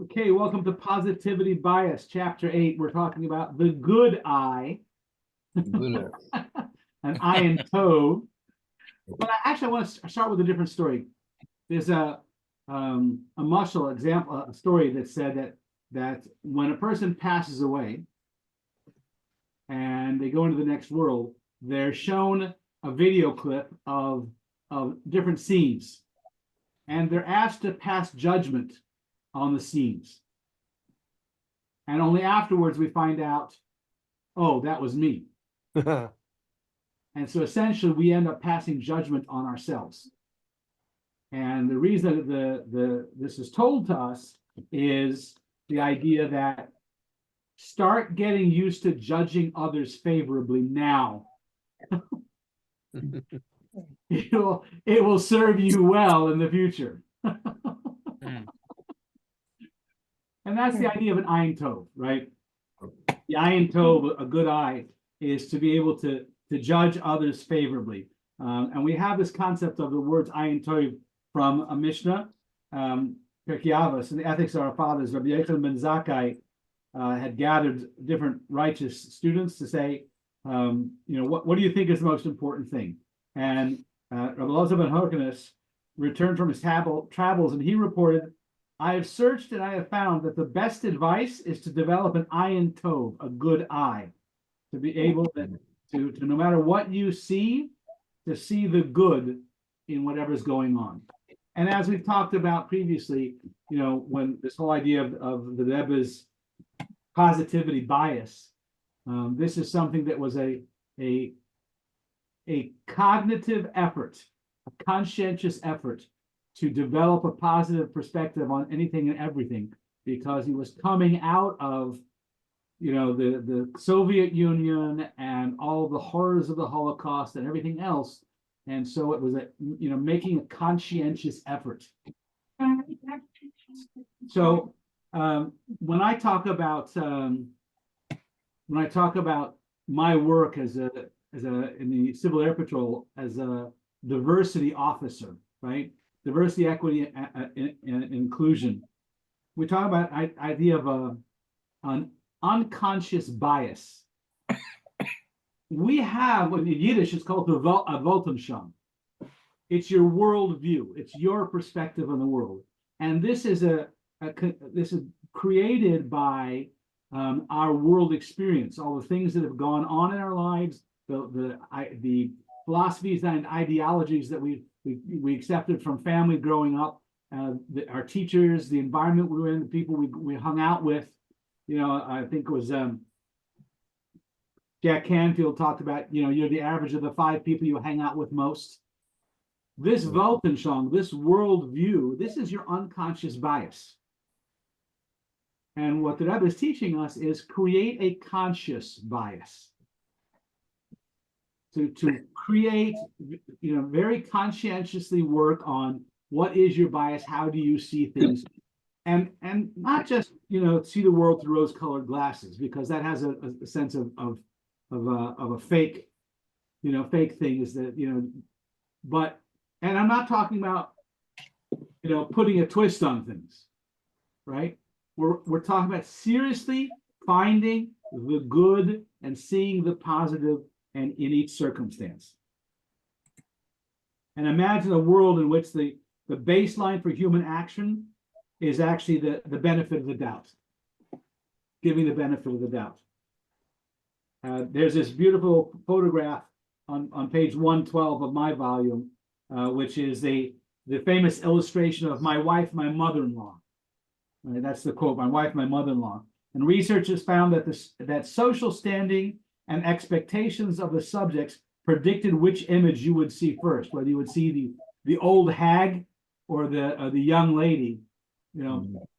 Okay, welcome to Positivity Bias, Chapter 8. We're talking about the good eye, Good. an eye in tow. But I want to start with a different story. There's a muscle example, a story that said that when a person passes away and they go into the next world, they're shown a video clip of different scenes, and they're asked to pass judgment on the scenes. And only afterwards we find out, oh, that was me. And so essentially we end up passing judgment on ourselves. And the reason that this is told to us is the idea that start getting used to judging others favorably now. It will serve you well in the future. And that's the idea of an ayin tov, right? The ayin tov, a good eye, is to be able to judge others favorably. And we have this concept of the words ayin tov from a Mishnah, Pirkei Avos, in the Ethics of Our Fathers. Rabbi Yochanan ben Zakkai had gathered different righteous students to say, what do you think is the most important thing? And Rabbi Elazar ben Hyrcanus returned from his travels, and he reported, I have searched and I have found that the best advice is to develop an ayin tov, a good eye, to be able to no matter what you see, to see the good in whatever's going on. And as we've talked about previously, when this whole idea of the Rebbe's positivity bias, this is something that was a cognitive effort, a conscientious effort to develop a positive perspective on anything and everything, because he was coming out of, the Soviet Union and all the horrors of the Holocaust and everything else. And so it was making a conscientious effort. So when I talk about my work as in the Civil Air Patrol as a diversity officer, right? Diversity, equity, and inclusion. We talk about idea of an unconscious bias. We have, in Yiddish, it's called a Weltanschauung. It's your worldview. It's your perspective on the world, and this is this is created by our world experience, all the things that have gone on in our lives, the philosophies and ideologies that we accepted from family growing up, our teachers, the environment we were in, the people we hung out with. I think it was Jack Canfield talked about, you're the average of the 5 people you hang out with most. This Weltanschauung, this worldview, this is your unconscious bias. And what the Rebbe is teaching us is create a conscious bias. To create, very conscientiously work on what is your bias, how do you see things, and not just see the world through rose-colored glasses, because that has a sense of a fake, fake thing is that but, and I'm not talking about putting a twist on things, right? We're talking about seriously finding the good and seeing the positive and in each circumstance. And imagine a world in which the baseline for human action is actually the benefit of the doubt, giving the benefit of the doubt. There's this beautiful photograph on page 112 of my volume, which is the famous illustration of my wife, my mother-in-law. That's the quote, my wife, my mother-in-law. And researchers found that social standing and expectations of the subjects predicted which image you would see first, whether you would see the old hag or the young lady.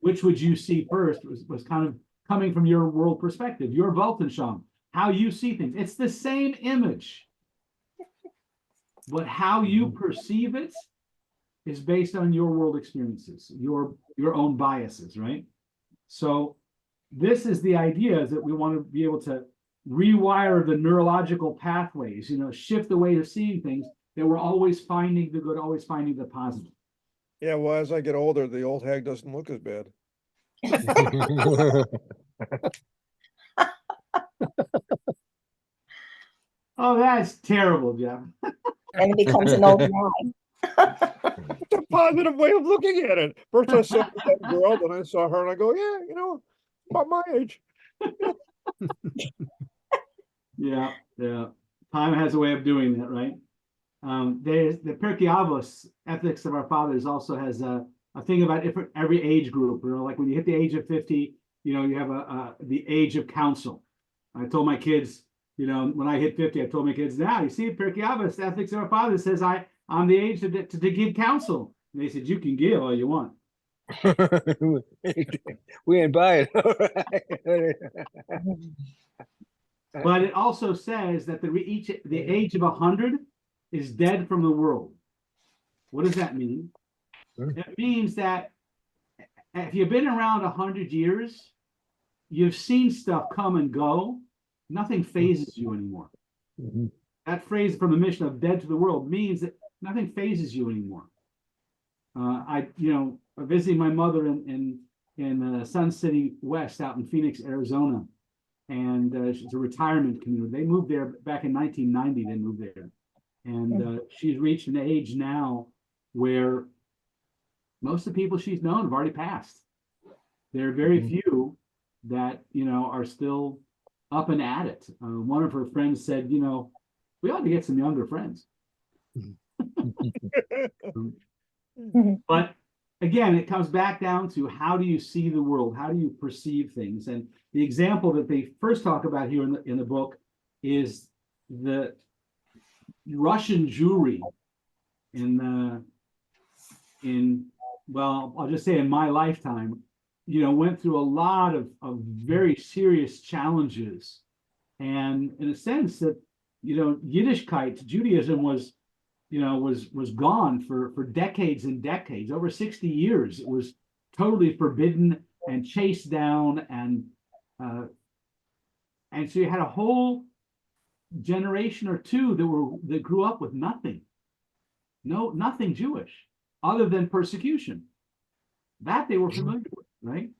Which would you see first was kind of coming from your world perspective, your Weltanschauung, how you see things. It's the same image, but how you perceive it is based on your world experiences, your own biases, right? So this is the idea, is that we want to be able to rewire the neurological pathways, shift the way of seeing things, that we're always finding the good, always finding the positive. Yeah, well, as I get older, the old hag doesn't look as bad. Oh, that's terrible, Jeff. And it becomes an old man. It's a positive way of looking at it. First I saw the young girl, then I saw her, and I go, yeah, about my age. Yeah, yeah. Time has a way of doing that, right? There's the Pirkei Avos, Ethics of Our Fathers, also has a thing about every age group. Like when you hit the age of 50, you have the age of counsel. I told my kids, when I hit 50, I told my kids, now you see, Pirkei Avos, Ethics of Our Fathers says I'm the age to give counsel. And they said, you can give all you want. We ain't buying. But it also says that the age of 100 is dead from the world. What does that mean? It means that if you've been around 100 years, you've seen stuff come and go. Nothing phases you anymore. That phrase from the mission of dead to the world means that nothing phases you anymore. Visiting my mother in Sun City West out in Phoenix, Arizona, and it's a retirement community. They moved there back in 1990. They moved there, and she's reached an age now where most of the people she's known have already passed. There are very few that are still up and at it. One of her friends said, we ought to get some younger friends. But again, it comes back down to how do you see the world? How do you perceive things? And the example that they first talk about here in the book is the Russian Jewry I'll just say in my lifetime, went through a lot of very serious challenges. And in a sense that, Yiddishkeit, Judaism was gone for decades and decades. Over 60 years, it was totally forbidden and chased down, and so you had a whole generation or two that grew up with nothing Jewish other than persecution. That they were familiar with, right?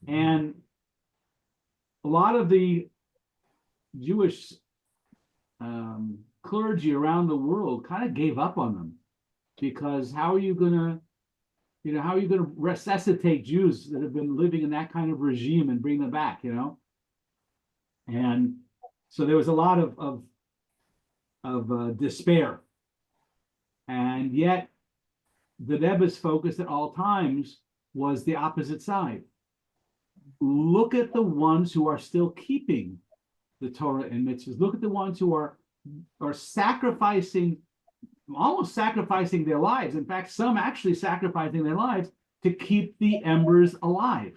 And a lot of the Jewish clergy around the world kind of gave up on them, because how are you going to resuscitate Jews that have been living in that kind of regime and bring them back, And so there was a lot of despair, and yet the Rebbe's focus at all times was the opposite side. Look at the ones who are still keeping the Torah and mitzvahs. Look at the ones who are almost sacrificing their lives. In fact, some actually sacrificing their lives to keep the embers alive,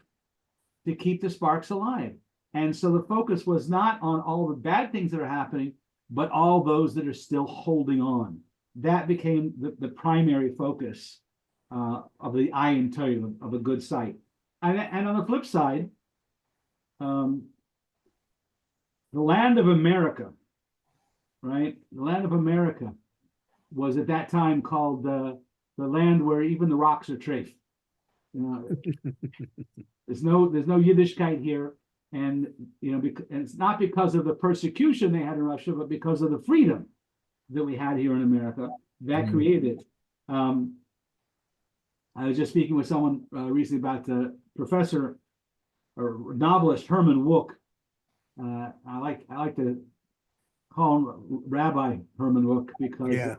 to keep the sparks alive. And so the focus was not on all the bad things that are happening, but all those that are still holding on. That became the primary focus of the ayin Torah, of a good sight. And on the flip side, the land of America, right? The land of America was at that time called the land where even the rocks are treif. There's no Yiddishkeit here, and and it's not because of the persecution they had in Russia, but because of the freedom that we had here in America that created. I was just speaking with someone recently about the professor or novelist Herman Wouk. I like to call him Rabbi Herman Wouk because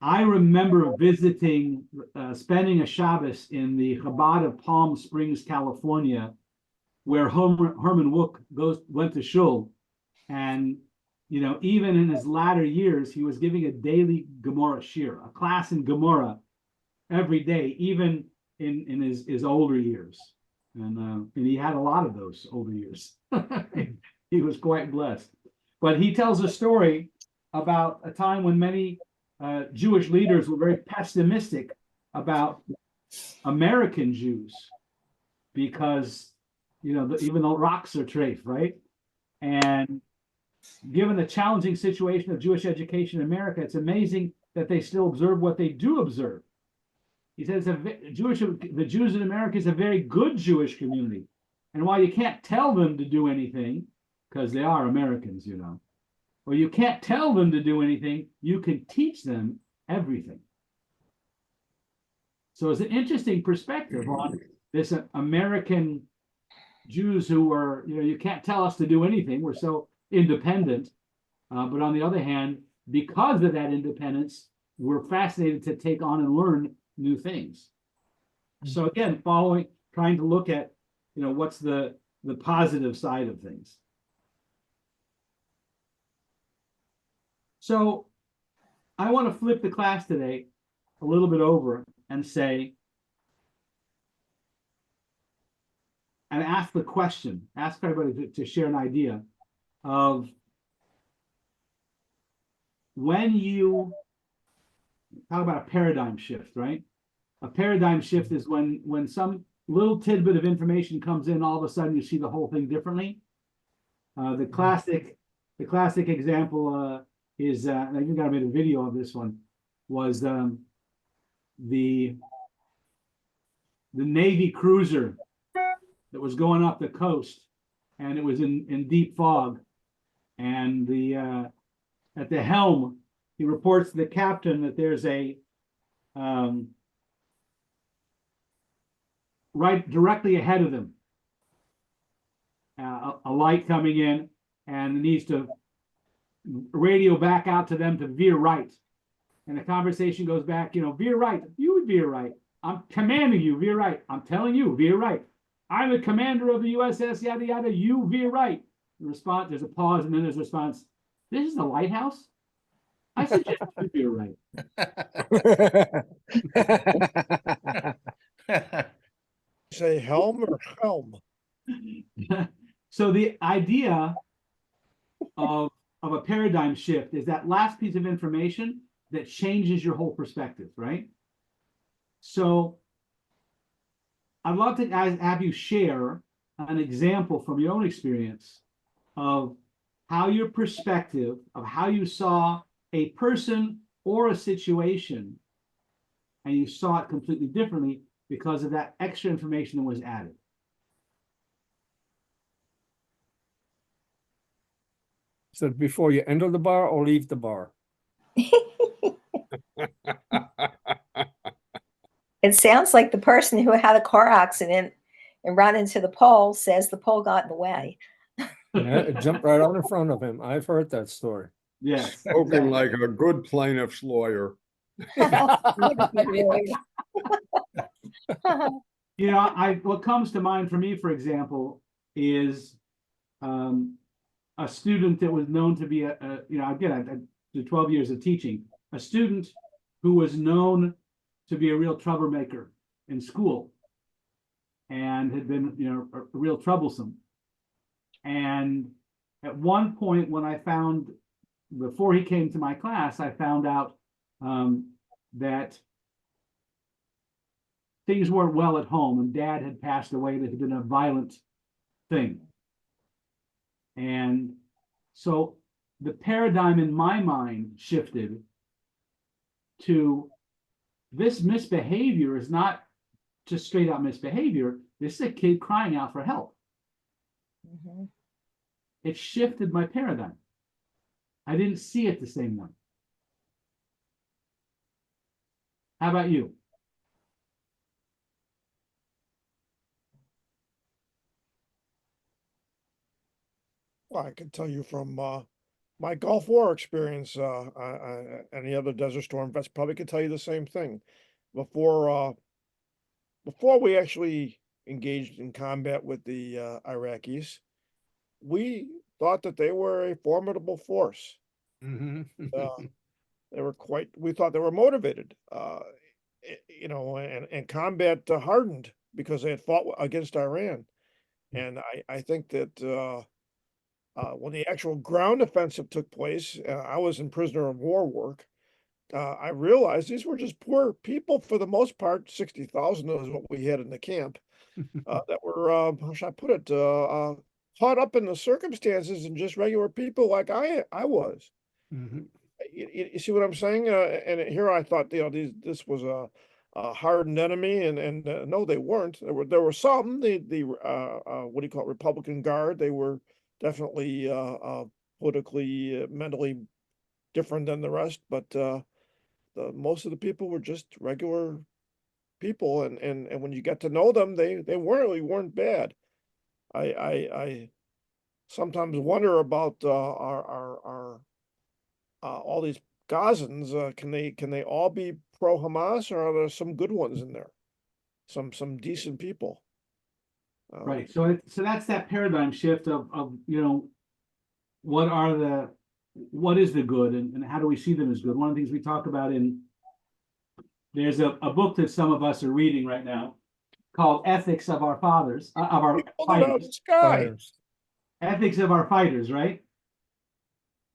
I remember spending a Shabbos in the Chabad of Palm Springs, California, where Herman Wouk went to shul, and even in his latter years, he was giving a daily Gemara shir, a class in Gemara every day, even in his older years, and he had a lot of those older years. He was quite blessed. But he tells a story about a time when many Jewish leaders were very pessimistic about American Jews because, even though rocks are treif, right? And given the challenging situation of Jewish education in America, it's amazing that they still observe what they do observe. he says the Jews in America is a very good Jewish community. And while you can't tell them to do anything, because they are Americans, you know, or you can't tell them to do anything, you can teach them everything. So it's an interesting perspective on this American Jews who were, you know, you can't tell us to do anything. We're so independent. But on the other hand, because of that independence, we're fascinated to take on and learn new things. So again, trying to look at, you know, what's the positive side of things. So I want to flip the class today a little bit over and say, and ask the question, ask everybody to share an idea of when you talk about a paradigm shift, right? A paradigm shift is when some little tidbit of information comes in, all of a sudden you see the whole thing differently. The classic example is, I think I made a video of this one, was the Navy cruiser that was going up the coast, and it was in deep fog, and at the helm, he reports to the captain that there's a right directly ahead of them, a light coming in, and needs to radio back out to them to veer right. And the conversation goes back, you know, veer right, you would veer right. I'm commanding you, veer right. I'm telling you, veer right. I'm the commander of the USS, yada, yada, you veer right. The response, there's a pause, and then there's a response. This is the lighthouse? I suggest you veer right. Say helm or helm? So the idea of a paradigm shift is that last piece of information that changes your whole perspective, right? So I'd love to have you share an example from your own experience of how your perspective of how you saw a person or a situation, and you saw it completely differently because of that extra information that was added. So before you enter the bar or leave the bar? It sounds like the person who had a car accident and ran into the pole says the pole got in the way. Yeah, it jumped right out in front of him. I've heard that story. Yes. Spoken like a good plaintiff's lawyer. You know, what comes to mind for me, for example, is a student that was known to be you know, again, I did 12 years of teaching, a student who was known to be a real troublemaker in school and had been, you know, real troublesome. And at one point when I found, before he came to my class, I found out that things weren't well at home, and dad had passed away. That had been a violent thing. And so the paradigm in my mind shifted to this misbehavior is not just straight out misbehavior. This is a kid crying out for help. Mhm. It shifted my paradigm. I didn't see it the same way. How about you? Well, I can tell you from my Gulf War experience, and the other Desert Storm vets probably could tell you the same thing. Before we actually engaged in combat with the Iraqis, we thought that they were a formidable force. Mhm. They were we thought they were motivated, you know, and combat hardened because they had fought against Iran. And I think that when the actual ground offensive took place, I was in prisoner of war work. I realized these were just poor people for the most part. 60,000 is what we had in the camp that were, how should I put it, caught up in the circumstances and just regular people like I was. Mhm. You see what I'm saying? And here I thought, you know, this was a hardened enemy, and no, they weren't. There were some, the what do you call it, Republican Guard. They were definitely politically, mentally different than the rest, but most of the people were just regular people, and when you get to know them, they really weren't bad. I sometimes wonder about our all these Gazans. Can they all be pro Hamas, or are there some good ones in there? Some decent people. Right. So that's that paradigm shift of, you know, what is the good, and how do we see them as good? One of the things we talk about there's a book that some of us are reading right now called Ethics of Our Fathers, of Our Pulled it out of the Fighters. sky. Fires. Ethics of Our Fighters, right?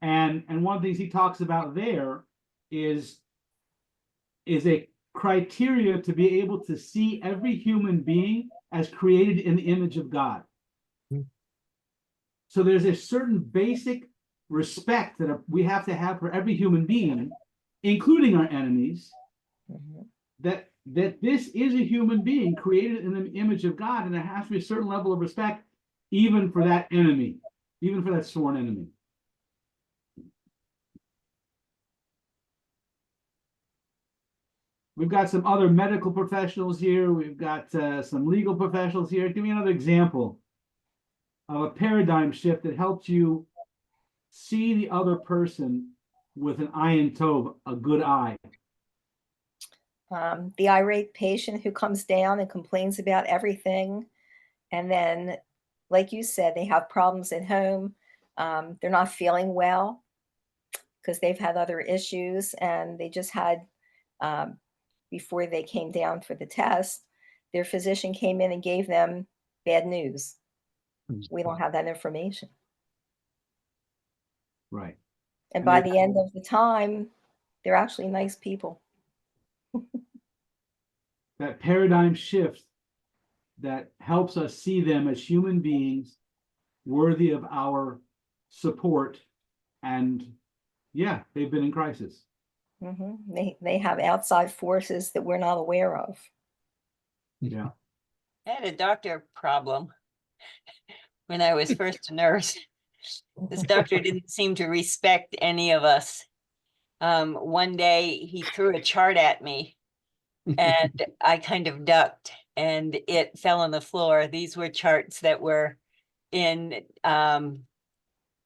And one of the things he talks about there is a criteria to be able to see every human being as created in the image of God. Hmm. So there's a certain basic respect that we have to have for every human being, including our enemies, Mhm. that this is a human being created in the image of God, and there has to be a certain level of respect even for that enemy, even for that sworn enemy. We've got some other medical professionals here. We've got some legal professionals here. Give me another example of a paradigm shift that helps you see the other person with an ayin tov, a good eye. The irate patient who comes down and complains about everything, and then, like you said, they have problems at home. They're not feeling well because they've had other issues, and they just had, before they came down for the test, their physician came in and gave them bad news. We don't have that information. Right. And And by they- the end of the time, they're actually nice people. that paradigm shift that helps us see them as human beings worthy of our support. And yeah, they've been in crisis. They have outside forces that we're not aware of. Yeah. I had a doctor problem when I was first a nurse. This doctor didn't seem to respect any of us. One day he threw a chart at me and I kind of ducked and it fell on the floor. These were charts that were in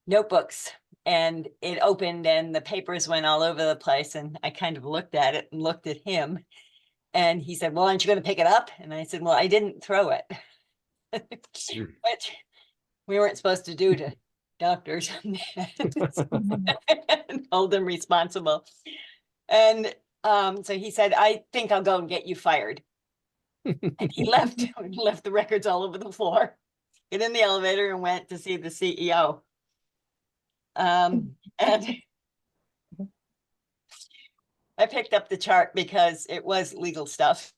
notebooks, and it opened and the papers went all over the place. And I kind of looked at it and looked at him. And he said, well, aren't you going to pick it up? And I said, well, I didn't throw it. Which we weren't supposed to do to doctors. And hold them responsible. And so he said, I think I'll go and get you fired. And he left the records all over the floor, get in the elevator and went to see the CEO. And I picked up the chart because it was legal stuff.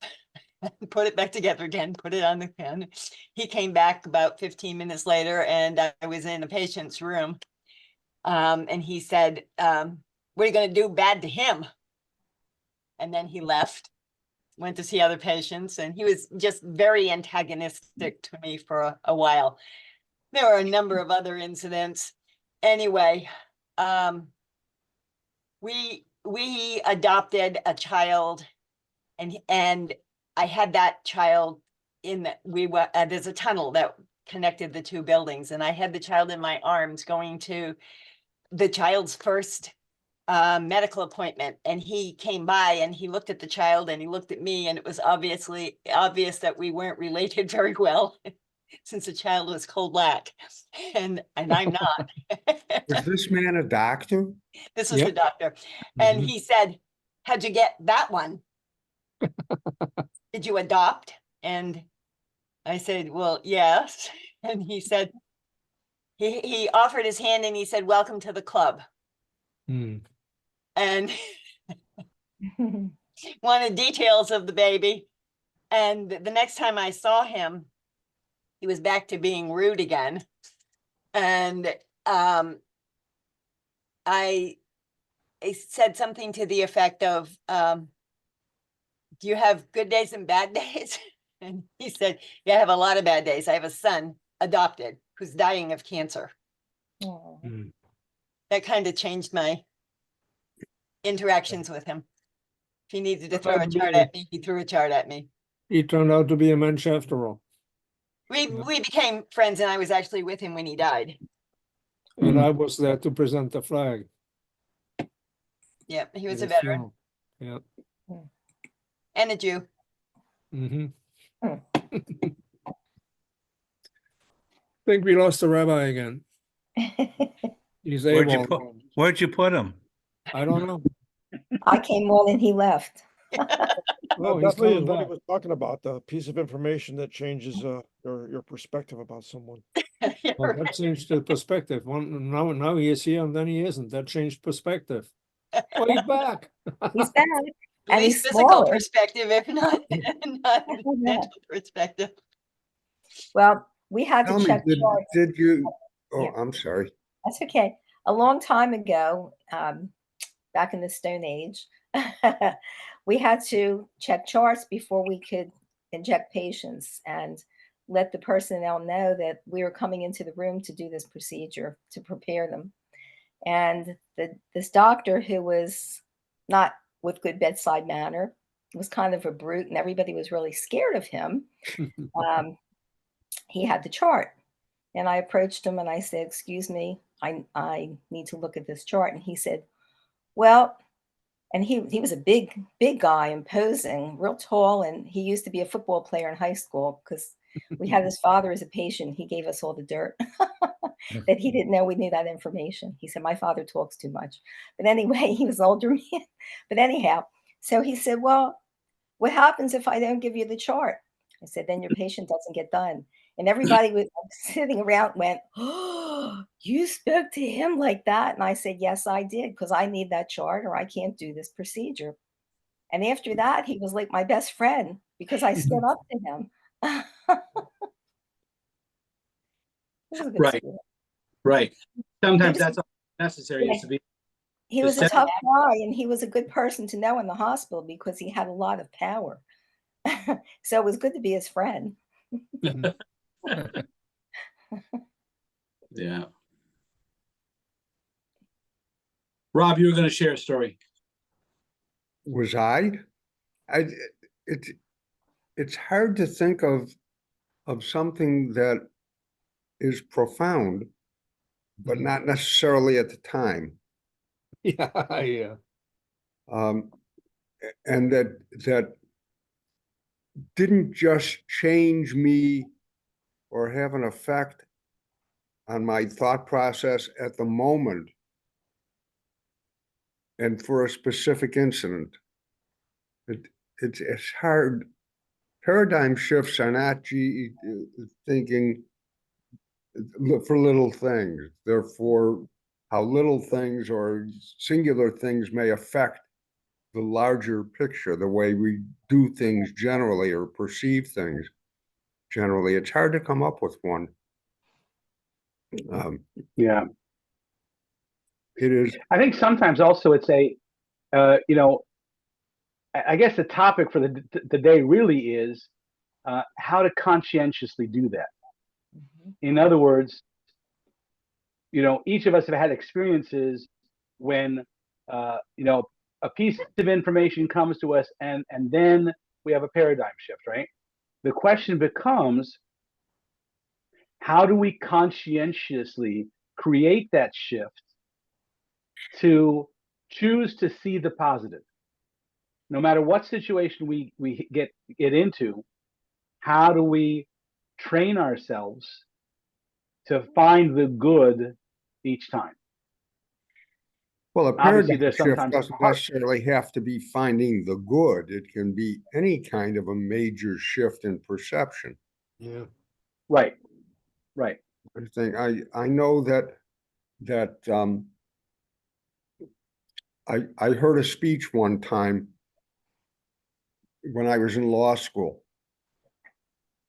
Put it back together again, put it on the pen. He came back about 15 minutes later and I was in a patient's room. And he said, what are you going to do bad to him? And then he left, went to see other patients, and he was just very antagonistic to me for a while. There were a number of other incidents. Anyway, we adopted a child, and I had that child in there's a tunnel that connected the two buildings, and I had the child in my arms going to the child's first medical appointment, and he came by and he looked at the child and he looked at me, and it was obvious that we weren't related very well since the child was coal black and I'm not. Was this man a doctor? This was Yep. the doctor. And Mhm. he said, how'd you get that one? Did you adopt? And I said, well, yes. And he said, he offered his hand and he said, welcome to the club. Hmm. And wanted details of the baby. And the next time I saw him, he was back to being rude again. And I said something to the effect of, do you have good days and bad days? And he said, yeah, I have a lot of bad days. I have a son adopted who's dying of cancer. Aw. That kind of changed my interactions with him. If he needed to throw a chart at me, he threw a chart at me. He turned out to be a mensch after all. We became friends, and I was actually with him when he died. And I was there to present the flag. Yeah, he was at a his veteran funeral. Yeah. and a Jew. Mm-hmm. Hmm. Think we lost the rabbi again. He's AWOL. Where'd you put him? I don't know. I came on and he left. Oh, That he's definitely is coming what he back. was talking about, the piece of information that changes your perspective about someone. Yeah, Well, that right. changed the perspective. Now he is here and then he isn't. That changed perspective. Oh, he's back. He's back. At And least he's physical smaller. perspective, if not, not Yeah. mental perspective. Well, we had to Tell me, check charts. did you, oh, Yeah. I'm sorry. That's okay. A long time ago, back in the Stone Age, we had to check charts before we could inject patients and let the personnel know that we were coming into the room to do this procedure to prepare them. And this doctor, who was not with good bedside manner, was kind of a brute, and everybody was really scared of him. He had the chart. And I approached him and I said, "Excuse me, I need to look at this chart." And he said, "Well," and he was a big guy, imposing, real tall, and he used to be a football player in high school because we had his father as a patient. He gave us all the dirt that he didn't know we knew that information. He said, "My father talks too much." But anyway, he was an older man. But anyhow, so he said, "Well, what happens if I don't give you the chart?" I said, "Then your patient doesn't get done." And everybody was sitting around went, "Oh, you spoke to him like that?" And I said, "Yes, I did, because I need that chart or I can't do this procedure." And after that, he was like my best friend because I stood up to him. It was a good Right. spirit. Right. He Sometimes was, that's all necessary is yeah, to be. he to was a set- tough guy, and he was a good person to know in the hospital because he had a lot of power. So it was good to be his friend. Yeah. Rob, you were going to share a story. Was I? It's, it's hard to think of something that is profound, but not necessarily at the time. Yeah, yeah. And that didn't just change me or have an effect on my thought process at the moment and for a specific incident. It's hard. Paradigm shifts are not thinking for little things. Therefore, how little things or singular things may affect the larger picture, the way we do things generally or perceive things generally. It's hard to come up with one. Yeah. It is. I think sometimes also it's a, I guess the topic for the day really is how to conscientiously do that. In other words, each of us have had experiences when, a piece of information comes to us and then we have a paradigm shift, right? The question becomes, how do we conscientiously create that shift to choose to see the positive? No matter what situation we get into, how do we train ourselves to find the good each time? Well, a Obviously, paradigm there's shift sometimes doesn't necessarily have to be finding the good. It can be any kind of a major shift in perception. Yeah. right. I think I know that I heard a speech one time when I was in law school.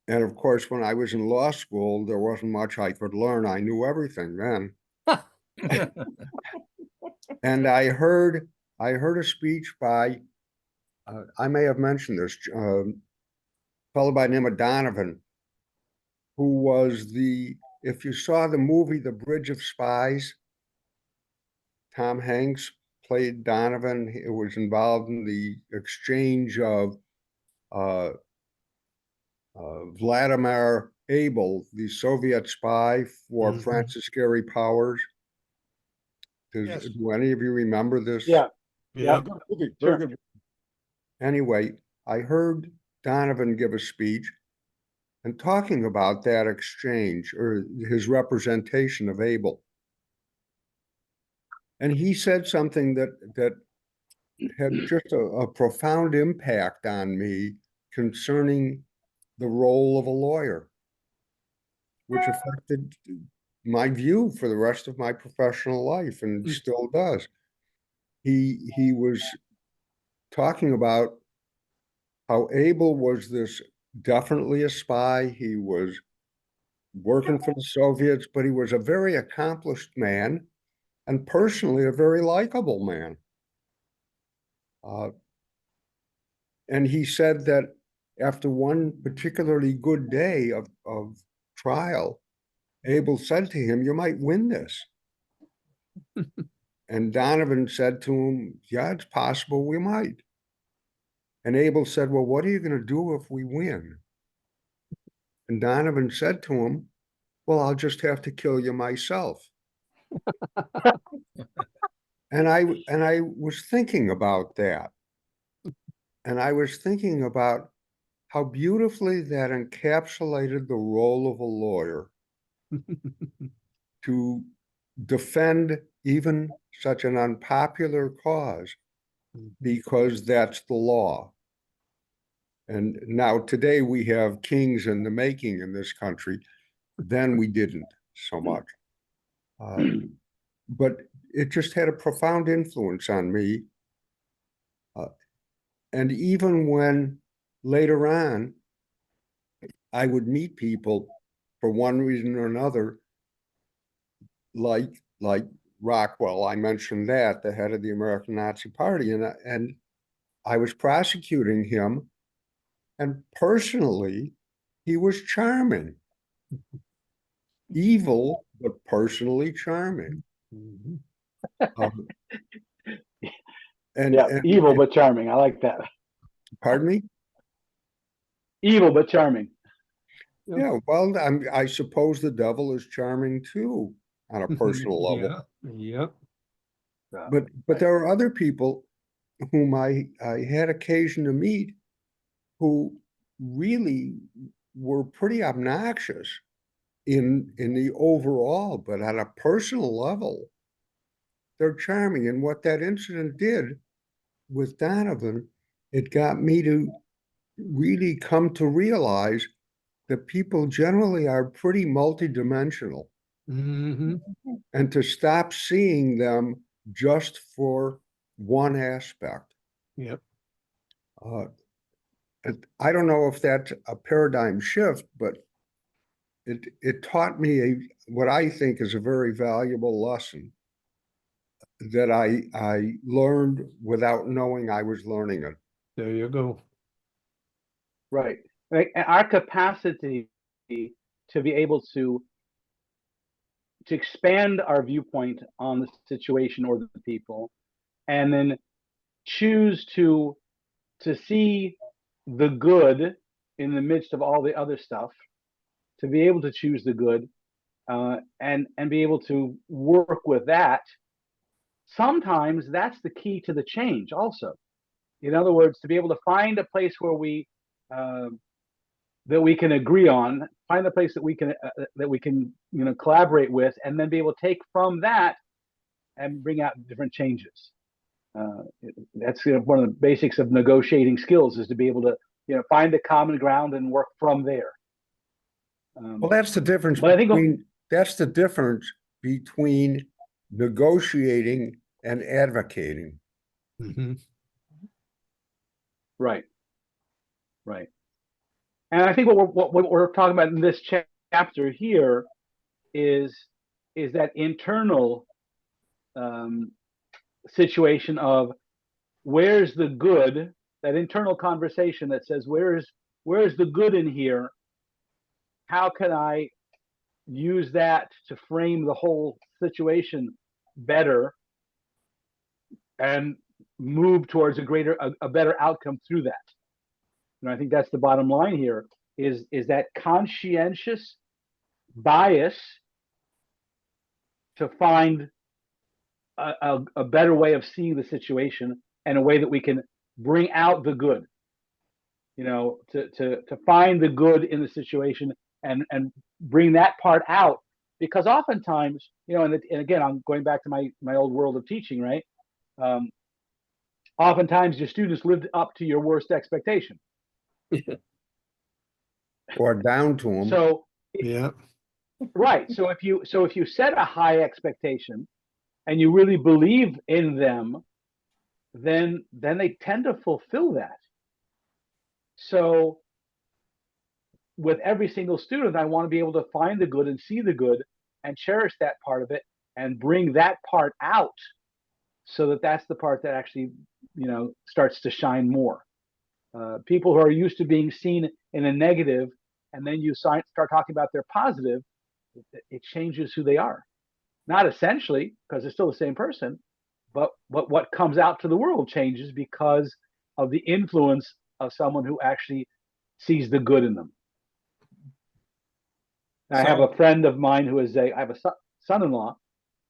And of course, when I was in law school, there wasn't much I could learn. I knew everything then. And I heard a speech by I may have mentioned this, fellow by the name of Donovan, who was if you saw the movie The Bridge of Spies, Tom Hanks played Donovan. He was involved in the exchange of Vladimir Abel, the Soviet spy, for Mhm. Francis Gary Powers. Yes. Do any of you remember this? Yeah. Yeah. Good movie, Sure. very good. Anyway, I heard Donovan give a speech and talking about that exchange or his representation of Abel. And he said something that had just a profound impact on me concerning the role of a lawyer, which affected my view for the rest of my professional life and still does. He was talking about how Abel was this definitely a spy. He was working for the Soviets, but he was a very accomplished man and personally a very likable man. And he said that after one particularly good day of trial, Abel said to him, "You might win this." And Donovan said to him, "Yeah, it's possible we might." And Abel said, "Well, what are you going to do if we win?" And Donovan said to him, "Well, I'll just have to kill you myself." And I was thinking about that. And I was thinking about how beautifully that encapsulated the role of a lawyer to defend even such an unpopular cause because that's the law. And now today we have kings in the making in this country. Then we didn't so much. But it just had a profound influence on me. And even when later on I would meet people for one reason or another, like Rockwell, I mentioned that, the head of the American Nazi Party, and I was prosecuting him, and personally, he was charming, evil, but personally charming. Mhm. Um, Yeah. Evil and but charming. I like that. pardon me? Evil but charming. Yeah, well, I suppose the devil is charming too on a personal level. Yeah. Yep. But there are other people whom I had occasion to meet who really were pretty obnoxious in the overall, but on a personal level, they're charming. And what that incident did with Donovan, it got me to really come to realize that people generally are pretty multidimensional Hmm. and to stop seeing them just for one aspect. Yep. Uh, I don't know if that's a paradigm shift, but it taught me what I think is a very valuable lesson that I learned without knowing I was learning it. There you go. Right. Like our capacity to be able to expand our viewpoint on the situation or the people, and then choose to see the good in the midst of all the other stuff, to be able to choose the good, and be able to work with that. Sometimes that's the key to the change. Also, in other words, to be able to find a place where uh, we can agree on, find a place that we can collaborate with, and then be able to take from that and bring out different changes. Uh, that's one of the basics of negotiating skills, is to be able to find a common ground and work from there. Well, that's the difference But I think between negotiating and advocating. Hmm. right, right, and I think what we're talking about in this chapter here is that internal situation of where's the good that internal conversation that says, where's the good in here? How can I use that to frame the whole situation better and move towards a better outcome through that? And I think that's the bottom line here is that conscientious bias to find a better way of seeing the situation and a way that we can bring out the good, to find the good in the situation and bring that part out. Because oftentimes, and again, I'm going back to my old world of teaching, right? Oftentimes your students lived up to your worst expectation. Or down to them. So Yeah. right. So if you set a high expectation and you really believe in them, then they tend to fulfill that. So with every single student, I want to be able to find the good and see the good and cherish that part of it and bring that part out so that that's the part that actually, starts to shine more. People who are used to being seen in a negative, and then you start talking about their positive, it changes who they are. Not essentially, because they're still the same person, but what comes out to the world changes because of the influence of someone who actually sees the good in them. I have a friend of mine I have a son-in-law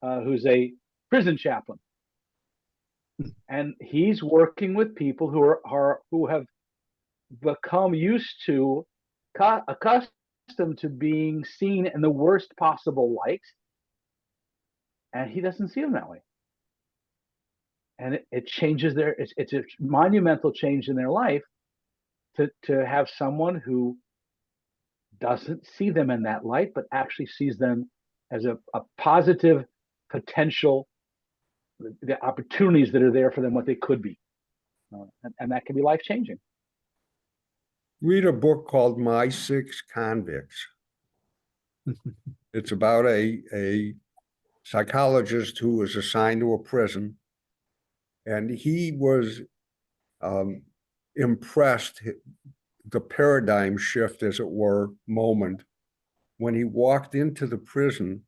who's a prison chaplain, and he's working with people who have become accustomed to being seen in the worst possible light, and he doesn't see them that way. And it changes it's a monumental change in their life to have someone who doesn't see them in that light, but actually sees them as a positive potential, the opportunities that are there for them, what they could be. And that can be life-changing. Read a book called My Six Convicts. It's about a psychologist who was assigned to a prison, and he was impressed, the paradigm shift, as it were, moment when he walked into the prison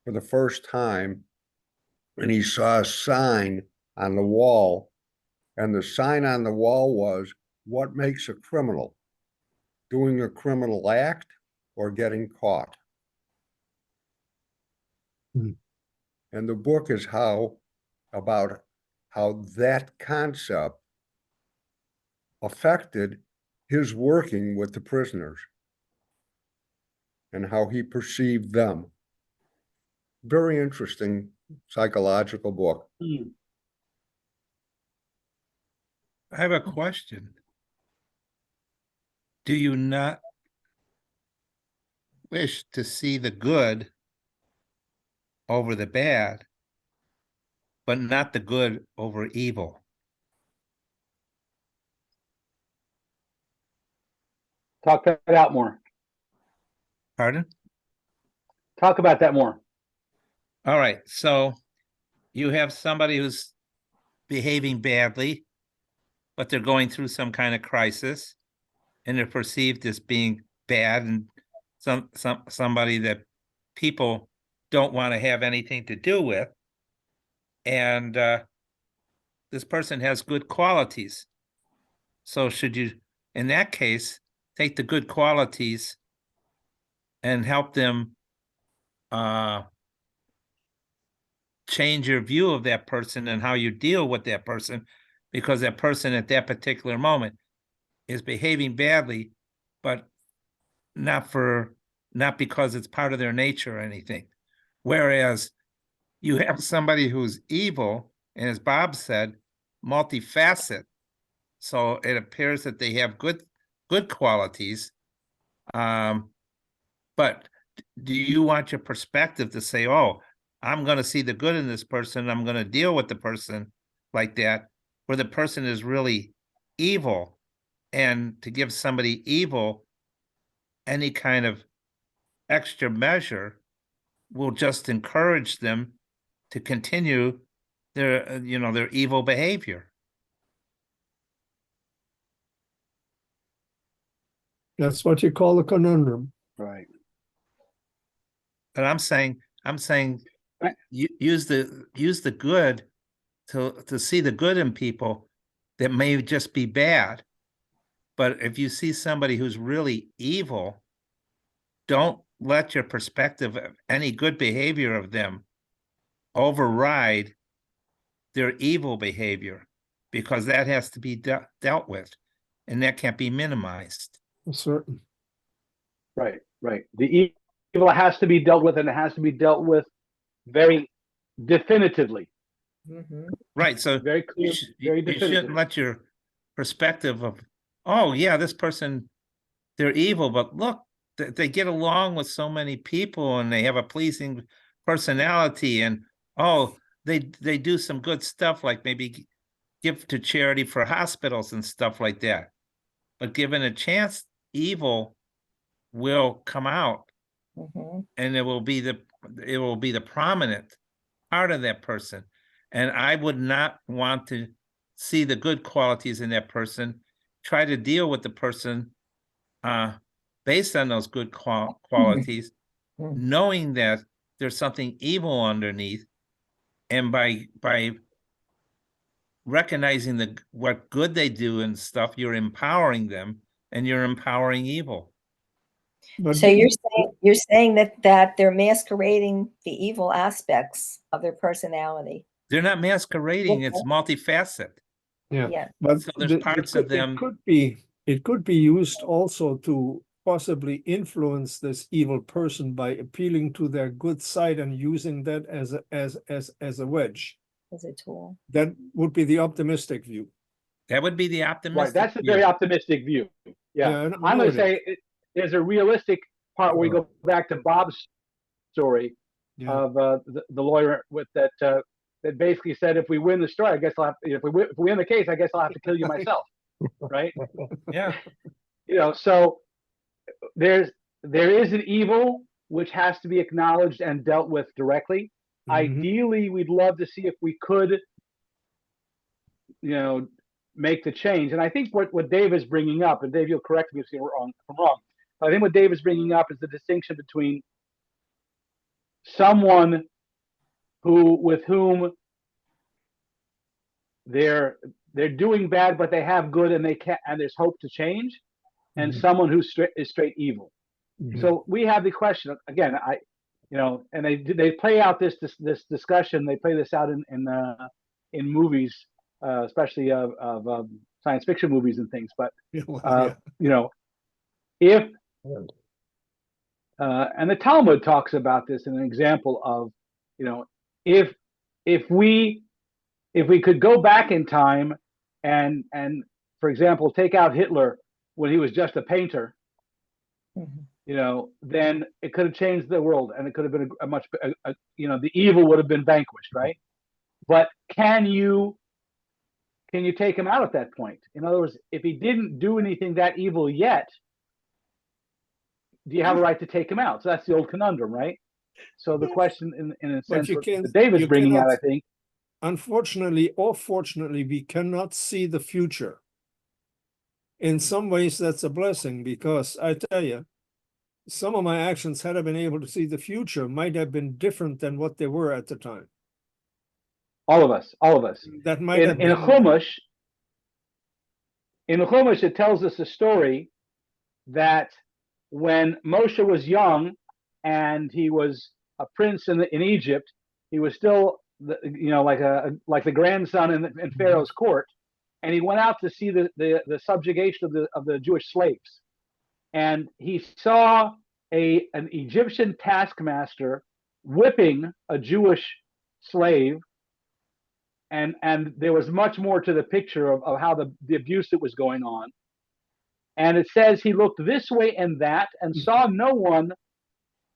for the first time and he saw a sign on the wall, and the sign on the wall was, what makes a criminal? Doing a criminal act or getting caught? And the book is about how that concept affected his working with the prisoners and how he perceived them. Very interesting psychological book. I have a question. Do you not wish to see the good over the bad, but not the good over evil? Talk that out more. Pardon? Talk about that more. All right. So you have somebody who's behaving badly, but they're going through some kind of crisis, and they're perceived as being bad and somebody that people don't want to have anything to do with. And this person has good qualities. So should you, in that case, take the good qualities and help them change your view of that person and how you deal with that person, because that person at that particular moment is behaving badly, but not because it's part of their nature or anything. Whereas you have somebody who's evil, and as Bob said, multifaceted. So it appears that they have good qualities. But do you want your perspective to say, oh, I'm going to see the good in this person, I'm going to deal with the person like that, where the person is really evil, and to give somebody evil any kind of extra measure will just encourage them to continue their evil behavior? That's what you call a conundrum. Right. But I'm saying, Right. use the good to see the good in people that may just be bad. But if you see somebody who's really evil, don't let your perspective of any good behavior of them override their evil behavior, because that has to be dealt with, and that can't be minimized. Certain. Right. Right. The evil has to be dealt with, and it has to be dealt with very definitively, Mhm. Right. So very clear, very you shouldn't definitive. let your perspective of, oh yeah, this person, they're evil, but look, they get along with so many people and they have a pleasing personality, and oh, they do some good stuff, like maybe give to charity for hospitals and stuff like that. But given a chance, evil will come out, Mhm. and it will be the prominent part of that person. And I would not want to see the good qualities in that person, try to deal with the person based on those good qualities, Mhm. knowing that there's something evil underneath, and by recognizing what good they do and stuff, you're empowering them, and you're empowering evil. But So you're saying that they're masquerading the evil aspects of their personality. They're not masquerading, it's multifaceted. yeah, Yeah. but So there's parts of them. it could be used also to possibly influence this evil person by appealing to their good side and using that as a wedge. As a tool. That would be the optimistic view. That would be the Right. optimistic That's a view. very optimistic view. Yeah. I I'm know going it to say there's a realistic part where we go back to Bob's story Yeah. of the lawyer with that that basically said, if we win the story, I guess I'll have to, if we win the case, I guess I'll have to kill you myself. Right. Yeah. So there is an evil which has to be acknowledged and dealt with directly. Mhm. Ideally, we'd love to see if we could, make the change. And I think what Dave is bringing up, and Dave, you'll correct me if I'm wrong. But I think what Dave is bringing up is the distinction between someone with whom they're doing bad, but they have good, and there's hope to change, and Mhm. someone who is straight evil. Mhm. So we have the question again. And they play out this discussion. They play this out in movies, especially of science fiction movies and things. But Yeah. if and the Talmud talks about this in an example of, if we could go back in time and for example take out Hitler when he was just a painter, Mhm. then it could have changed the world, and it could have been a much, the evil would have been vanquished, right? But can you take him out at that point? In other words, if he didn't do anything that evil yet, do you have a right to take him out? So that's the old conundrum, right? So the question, in a But sense, you what can't. David's You bringing out, cannot. I think. Unfortunately or fortunately, we cannot see the future. In some ways, that's a blessing, because I tell you, some of my actions, had I been able to see the future, might have been different than what they were at the time. All of us. That might In have in been. Chumash, it tells us a story that when Moshe was young and he was a prince in Egypt, he was still like the grandson in Pharaoh's court, and he went out to see the subjugation of the Jewish slaves, and he saw an Egyptian taskmaster whipping a Jewish slave, and there was much more to the picture of how the abuse that was going on. And it says he looked this way and that and saw no one.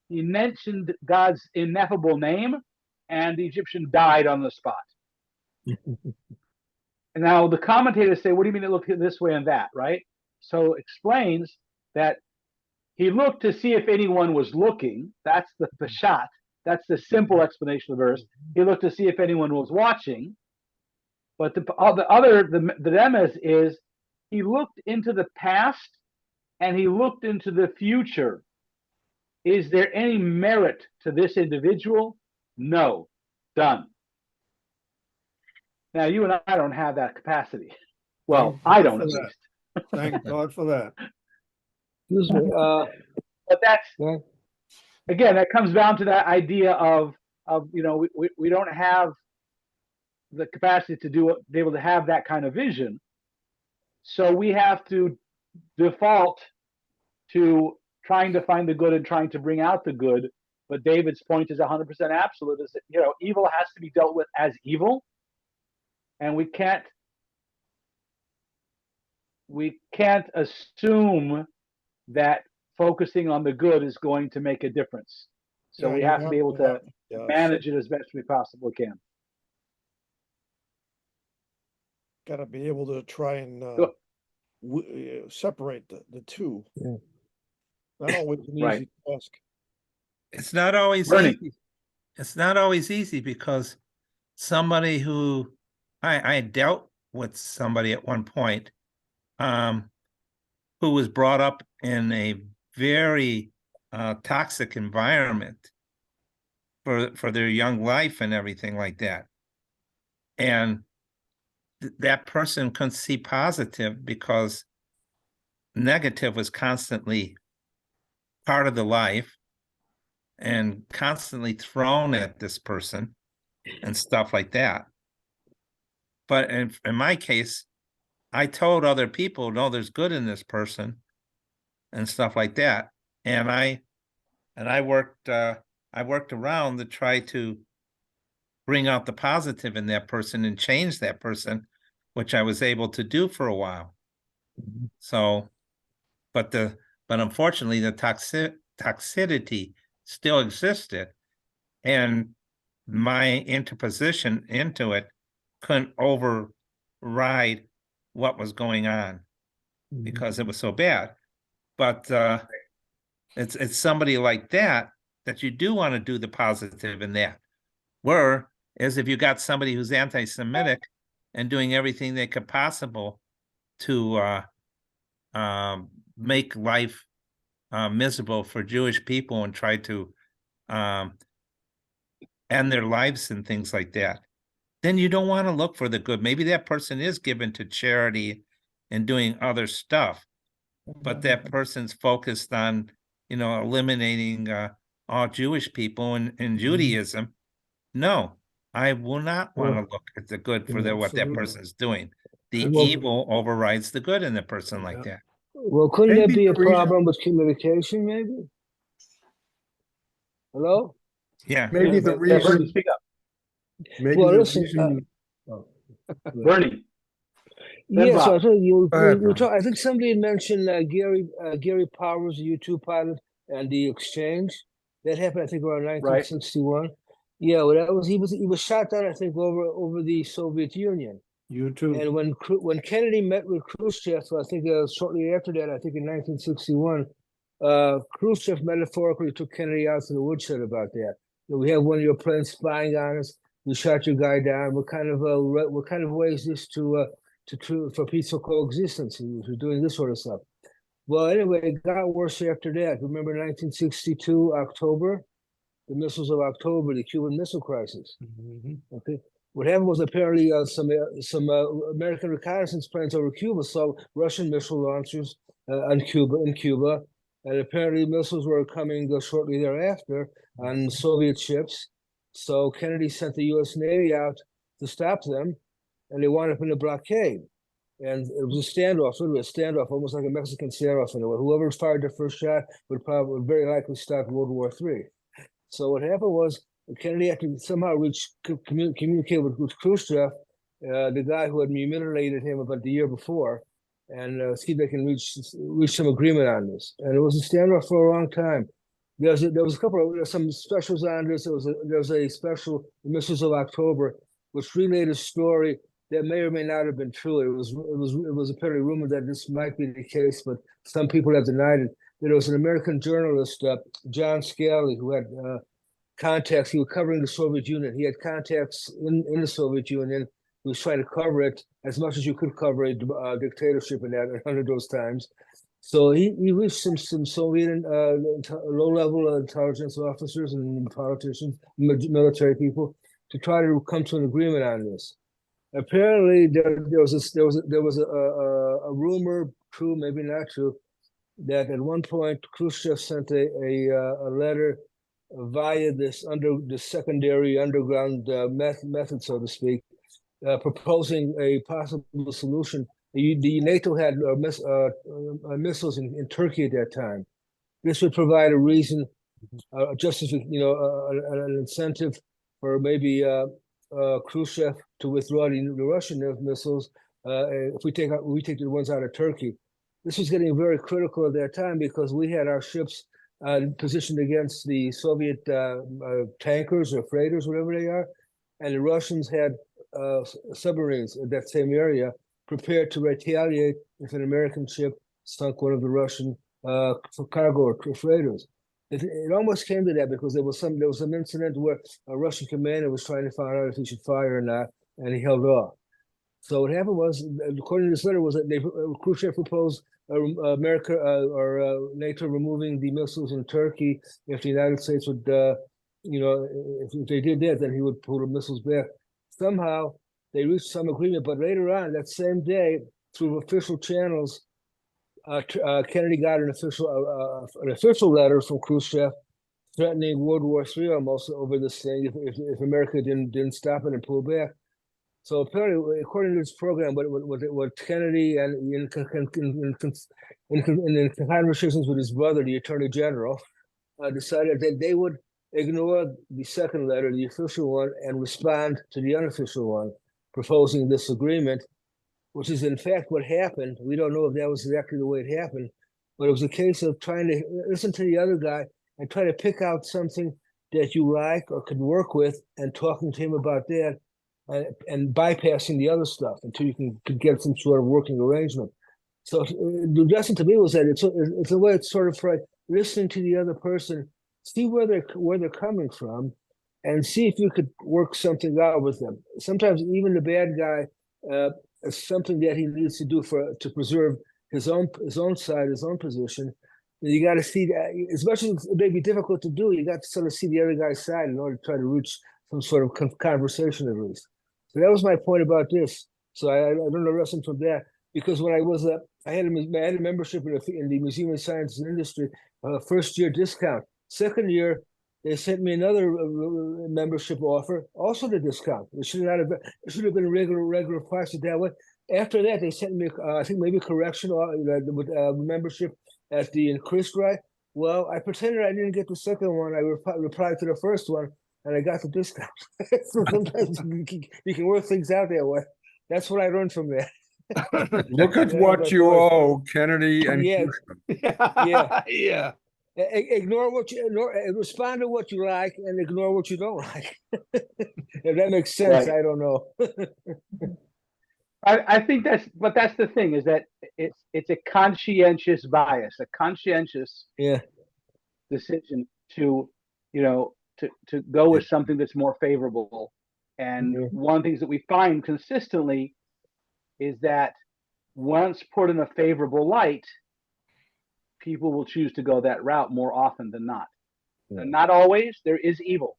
He mentioned God's ineffable name, and the Egyptian died on the spot. And now the commentators say, what do you mean it looked this way and that, right? So explains that he looked to see if anyone was looking. That's the Peshat. That's the simple explanation of the verse. He looked to see if anyone was watching. But the remes is he looked into the past and he looked into the future. Is there any merit to this individual? No. Done. Now, you and I don't have that capacity. Well, Thank I God don't for at that. least. Thank God for that. Excuse me. But that's, Yeah. again, that comes down to that idea of we don't have the capacity to be able to have that kind of vision. So we have to default to trying to find the good and trying to bring out the good. But David's point is 100% absolute, is that, evil has to be dealt with as evil. And we can't assume that focusing on the good is going to make a difference. So Yeah, we you have to be able to manage it. it as best we possibly can. Got to be able to try and separate the two. Yeah. Not always an Right. easy task. It's not always Bernie. easy. It's not always easy because somebody who I dealt with somebody at one point, who was brought up in a very toxic environment for their young life and everything like that. And that person couldn't see positive because negative was constantly part of the life and constantly thrown at this person and stuff like that. But in my case, I told other people, no, there's good in this person and stuff like that. And I worked around to try to bring out the positive in that person and change that person, which I was able to do for a while. So, but unfortunately the toxicity still existed, and my interposition into it couldn't override what was going on because it was so bad. But it's somebody like that you do want to do the positive in that. Whereas if you got somebody who's anti-Semitic and doing everything they could possible to make life miserable for Jewish people and try to end their lives and things like that, then you don't want to look for the good. Maybe that person is given to charity and doing other stuff, but that person's focused on, eliminating all Jewish people in Judaism. No, I will not want to look at the good for what that Absolutely. person's doing. The Well- evil overrides the good in a person like that. Well, couldn't there Maybe be a the reason- problem with communication, maybe? Hello? Yeah. Maybe the Yeah, Bernie, reason, speak up. maybe Well, the listen, reason, Bernie. Then Yeah, so I Bob. think Go ahead, we Brian. I think somebody had mentioned Gary Powers, the U2 pilot, and the exchange. That happened, I think, around 1961. Yeah, well, he was shot down, I think, over the Soviet Union. You too. And when Kennedy met with Khrushchev, I think shortly after that, I think in 1961, Khrushchev metaphorically took Kennedy out to the woodshed about that. We have one of your planes spying on us. We shot your guy down. What kind of way is this for peaceful coexistence? He was doing this sort of stuff. Well, anyway, it got worse after that. Remember 1962, October, the missiles of October, the Cuban Missile Crisis. Okay, what happened was apparently some American reconnaissance planes over Cuba saw Russian missile launchers in Cuba, and apparently missiles were coming shortly thereafter on Soviet ships. So Kennedy sent the U.S. Navy out to stop them, and they wound up in a blockade. And it was a standoff, literally a standoff, almost like a Mexican standoff. And whoever fired the first shot would very likely start World War III. So what happened was Kennedy had to somehow communicate with Khrushchev, the guy who had mutilated him about the year before, and see if they can reach some agreement on this. And it was a standoff for a long time. There was a couple of some specials on this. There was a special, Missiles of October, which relayed a story that may or may not have been true. It was apparently rumored that this might be the case, but some people have denied it. There was an American journalist, John Scali, who had contacts. He was covering the Soviet Union. He had contacts in the Soviet Union. He was trying to cover it as much as you could cover a dictatorship in that under those times. So he reached some Soviet low-level intelligence officers and politicians, military people, to try to come to an agreement on this. Apparently, there was a rumor, true, maybe not true, that at one point Khrushchev sent a letter via this secondary underground method, so to speak, proposing a possible solution. The NATO had missiles in Turkey at that time. This would provide a reason, an incentive for maybe Khrushchev to withdraw the Russian missiles if we take the ones out of Turkey. This was getting very critical at that time because we had our ships positioned against the Soviet tankers or freighters, whatever they are, and the Russians had submarines in that same area prepared to retaliate if an American ship sunk one of the Russian cargo or freighters. It almost came to that because there was some incident where a Russian commander was trying to find out if he should fire or not, and he held off. So what happened was, according to this letter, was that Khrushchev proposed America or NATO removing the missiles in Turkey if the United States would, if they did that, then he would pull the missiles back. Somehow they reached some agreement, but later on that same day, through official channels, Kennedy got an official letter from Khrushchev threatening World War III almost over this thing if America didn't stop it and pull back. So apparently, according to this program, what Kennedy and in conversations with his brother, the Attorney General, decided that they would ignore the second letter, the official one, and respond to the unofficial one, proposing this agreement, which is in fact what happened. We don't know if that was exactly the way it happened, but it was a case of trying to listen to the other guy and try to pick out something that you like or could work with and talking to him about that and bypassing the other stuff until you could get some sort of working arrangement. So the lesson to me was that it's a way it's sort of like listening to the other person, see where they're coming from, and see if you could work something out with them. Sometimes even the bad guy is something that he needs to do to preserve his own side, his own position. And you got to see that, as much as it may be difficult to do, you got to sort of see the other guy's side in order to try to reach some sort of conversation at least. So that was my point about this. So I don't know wrestling from that, because when I was I had a membership in the Museum of Science and Industry, first year discount. Second year, they sent me another membership offer, also the discount. It should have been regular price that way. After that, they sent me I think maybe correction with membership at the increased right. Well, I pretended I didn't get the second one. I replied to the first one, and I got the discount. So sometimes you can work things out that way. That's what I learned from that. Look at what you owe, Kennedy and Yeah. Khrushchev. Yeah. Ignore respond to what you like and ignore what you don't like. If that makes sense, Right. I don't know. I think that's the thing, is that it's a conscientious bias, a conscientious decision to go with something that's more favorable. And one of the things that we find consistently is that once put in a favorable light, people will choose to go that route more often than not. And not always. There is evil.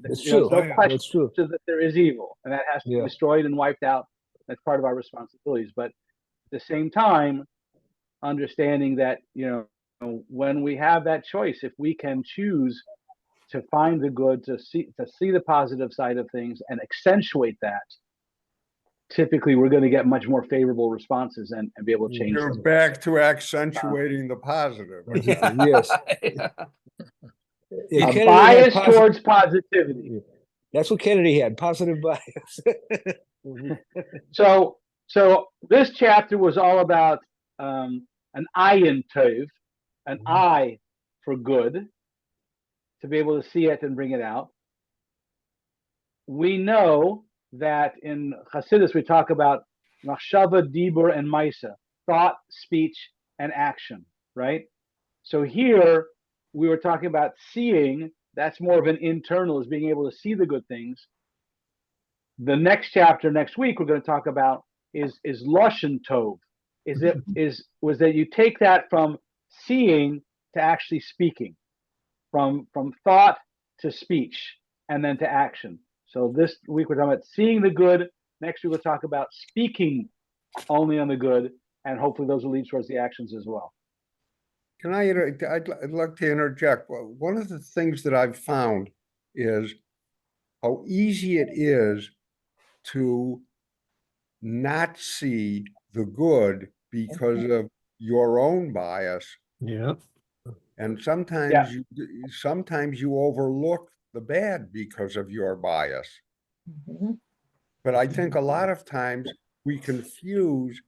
It's true. No question It's true. that there is evil, and that has to be destroyed and wiped out. That's part of our responsibilities. But at the same time, understanding that when we have that choice, if we can choose to find the good, to see the positive side of things and accentuate that, typically we're going to get much more favorable responses and be able to change. You're back to accentuating the positive. Yes. A bias towards positivity. That's what Kennedy had, positive bias. So this chapter was all about an ayin tov, an eye for good, to be able to see it and bring it out. We know that in Hasidus we talk about machshava, dibur, and maisa, thought, speech, and action, right? So here we were talking about seeing. That's more of an internal, is being able to see the good things. The next chapter next week we're going to talk about is lashon tov, was that you take that from seeing to actually speaking, from thought to speech, and then to action. So this week we're talking about seeing the good. Next week we'll talk about speaking only on the good, and hopefully those will lead towards the actions as well. Can I'd like to interject. One of the things that I've found is how easy it is to not see the good because of your own bias. Yeah. And Yeah. sometimes you overlook the bad because of your bias. Mhm. But I think a lot of times we confuse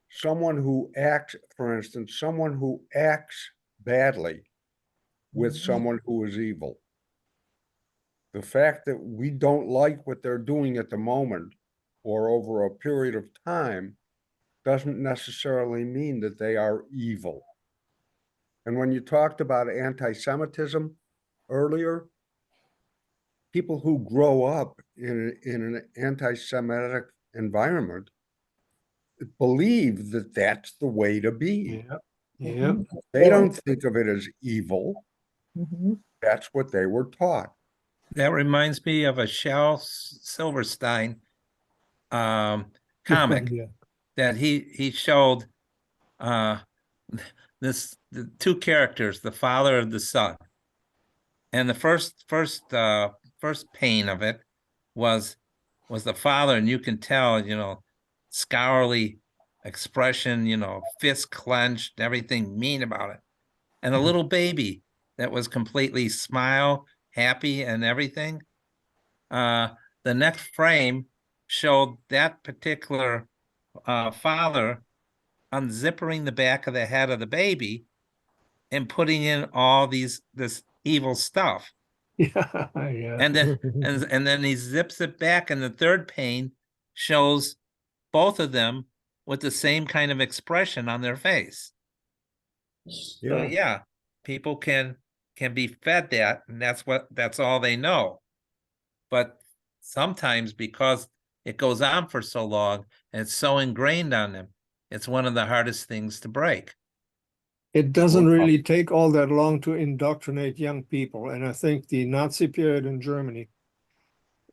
someone who acts, for instance, someone who acts badly with someone who is evil. The fact that we don't like what they're doing at the moment or over a period of time doesn't necessarily mean that they are evil. And when you talked about anti-Semitism earlier, people who grow up in an anti-Semitic environment believe that that's the way to be. Yeah. Yeah. They don't think of it as evil. Mhm. That's what they were taught. That reminds me of a Shel Silverstein comic Yeah. that he showed the two characters, the father and the son. And the first pain of it was the father, and you can tell, scholarly expression, fist clenched, everything mean about it. And a little baby that was completely smile, happy, and everything. The next frame showed that particular father unzipping the back of the head of the baby and putting in all this evil stuff. Yeah. Yeah. And then he zips it back, and the third pane shows both of them with the same kind of expression on their face. So yeah, people can be fed that, and that's all they know. But sometimes, because it goes on for so long and it's so ingrained on them, it's one of the hardest things to break. It doesn't really take all that long to indoctrinate young people. And I think the Nazi period in Germany,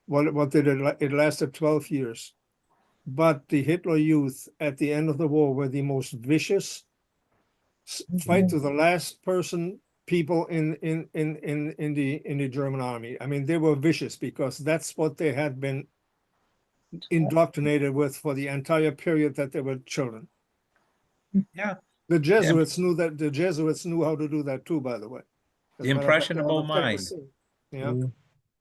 what did it lasted 12 years. But the Hitler Youth at the end of the war were the most vicious, fight to the last person people in the German army. I mean, they were vicious because that's what they had been indoctrinated with for the entire period that they were children. Yeah. The Jesuits knew that. The Jesuits knew how to do that too, by the way. The impressionable mind. Yeah.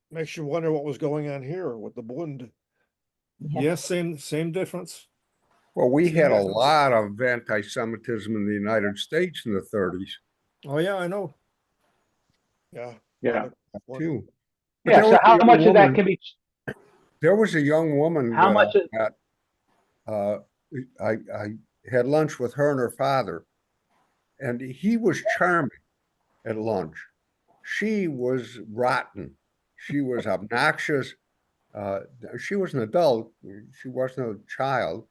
Makes you wonder what was going on here with the Bund. Yes, same difference. Well, we had a lot of anti-Semitism in the United States in the 30s. Oh yeah, I know. Yeah. Yeah. Too. Yeah. So how much of that can be? There was a young woman How much? that I had lunch with her and her father, and he was charming at lunch. She was rotten. She was obnoxious. She was an adult. She wasn't a child.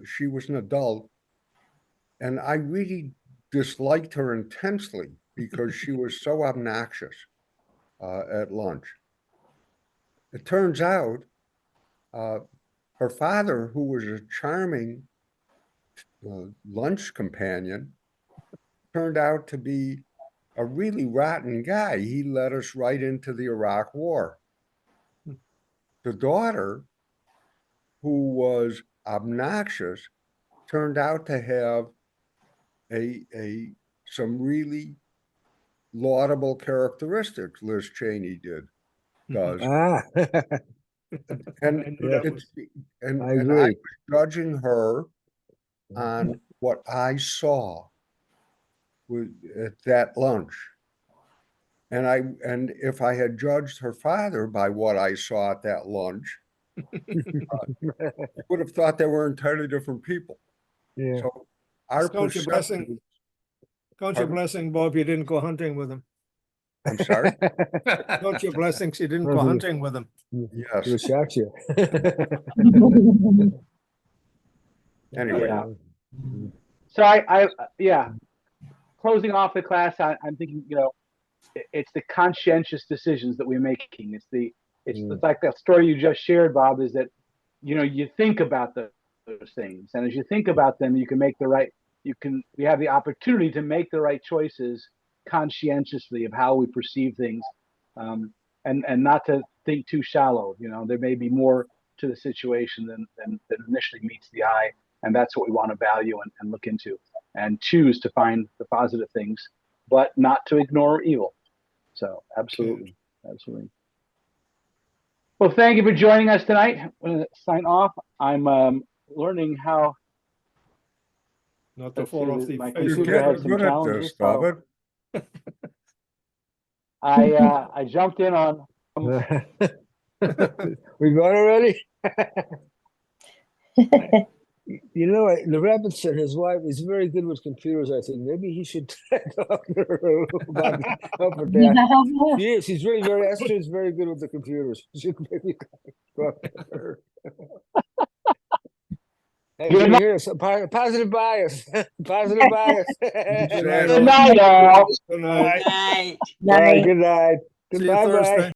She was an adult. And I really disliked her intensely because she was so obnoxious at lunch. It turns out her father, who was a charming lunch companion, turned out to be a really rotten guy. He led us right into the Iraq War. The daughter, who was obnoxious, turned out to have some really laudable characteristics. Liz Cheney does. Ah. And Yeah. and I I agree. was judging her on what I saw at that lunch. And if I had judged her father by what I saw at that lunch, I would have thought they were entirely different people. Yeah. So our Count your blessing. perception. Count your Pardon? blessing, Bob. You didn't go hunting with him. I'm sorry. Count your blessings. You didn't go hunting with him. Yes. It shocks you. Anyway, Yeah. So I yeah, closing off the class, I'm thinking, it's the conscientious decisions that we're making. It's like that story you just shared, Bob, is that, you think about those things. And as you think about them, you can make we have the opportunity to make the right choices conscientiously of how we perceive things. And not to think too shallow. There may be more to the situation than initially meets the eye. And that's what we want to value and look into and choose to find the positive things, but not to ignore evil. So absolutely. Absolutely. Well, thank you for joining us tonight. I'm going to sign off. I'm learning how. Not to Let's fall see, off the my face of computer the has earth. some good at challenges, this, so- David. I jumped in on. We going already? The rabbit said his wife is very good with computers. I think maybe he should talk to her about help with that. She's really Esther's very good with the computers. You should maybe talk to her. Hey, Good can you night. hear us? Positive bias. Positive bias. Good night, Good night, all. y'all. Good night. Right. All right, good night. See you Goodbye, bye. Thursday.